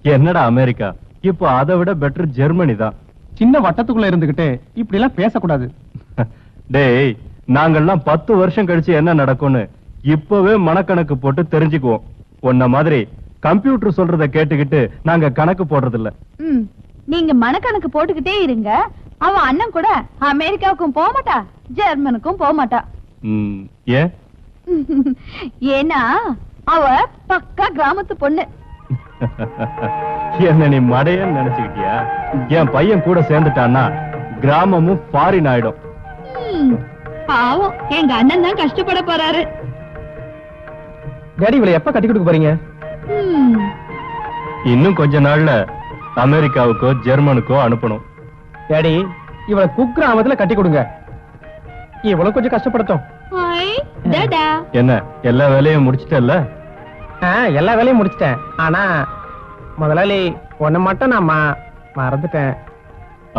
என்னடா அமெரிக்கா, இப்போ அதை விட பெட்டர் ஜெர்மனி தான். சின்ன வட்டத்துக்குள்ள இருந்துகிட்டு இப்படி எல்லாம் பேசக்கூடாது. டேய், நாங்கெல்லாம் 10 வருஷம் கழிச்சு என்ன நடக்கும்னு இப்பவே மனக்கணக்கு போட்டு தெரிஞ்சுக்குவோம். உன்ன மாதிரி கம்ப்யூட்டர் சொல்றத கேட்டுக்கிட்டு நாங்க கணக்கு போடுறது இல்ல. நீங்க மனக்கணக்கு போட்டுக்கிட்டே இருங்க. அவன் அண்ணன் கூட அமெரிக்காவுக்கும் போக மாட்டா, ஜெர்மனுக்கும் போக மாட்டா. ஏன்? ஏன்னா அவ பக்கா கிராமத்து பொண்ணு. என்ன நீ மடையன்னு நினைச்சுக்கிட்டியா? என் பையன் கூட சேர்ந்துட்டான்னா கிராமமும் ஃபாரின் ஆயிடும். பாவம், எங்க அண்ணன் தான் கஷ்டப்பட போறாரு. டாடி, இவளை எப்ப கட்டி கொடுக்க போறீங்க? இன்னும் கொஞ்ச நாள்ல அமெரிக்காவுக்கோ ஜெர்மனுக்கோ அனுப்பணும். டாடி, இவளை குக்கிராமத்துல கட்டி கொடுங்க. இவ்வளவு கொஞ்சம் கஷ்டப்படுத்தும். என்ன, எல்லா வேலையும் முடிச்சிட்டல்ல? எல்லா வேலையும் முடிச்சிட்டேன். ஆனா முதலாளி, ஒண்ணு மட்டும் நான் மறந்துட்டேன்.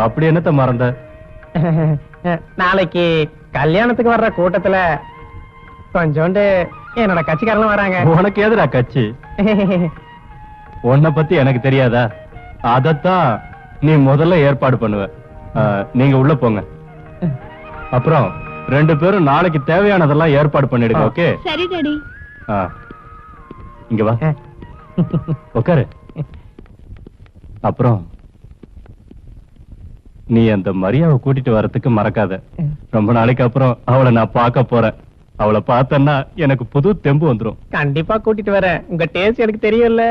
அப்படி என்னத்த மறந்த? நாளைக்கு கல்யாணத்துக்கு வர்ற கூட்டத்துல கொஞ்சோண்டு என்னோட கட்சிக்காரங்களும் வராங்க. உனக்கு எதுடா கட்சி? உன்னை பத்தி எனக்கு தெரியாதா? அதத்தான் நீ முதல்ல ஏற்பாடு பண்ணுவ. நீங்க உள்ள போங்க. அப்புறம் 2 பேரும் நாளைக்கு தேவையானதெல்லாம் ஏற்பாடு பண்ணிடுங்க. ஓகே? சரி டாடி. இங்க வா, உட்காரு. அப்புறம் நீ அந்த மரியாவை கூட்டிட்டு வரதுக்கு மறக்காத. ரொம்ப நாளைக்கு அப்புறம் அவளை நான் பார்க்க போறேன். அவளை பார்த்தேன்னா எனக்கு புது தெம்பு வந்துரும். கண்டிப்பா கூட்டிட்டு வரேன். உங்க டேஸ்ட் எனக்கு தெரியல.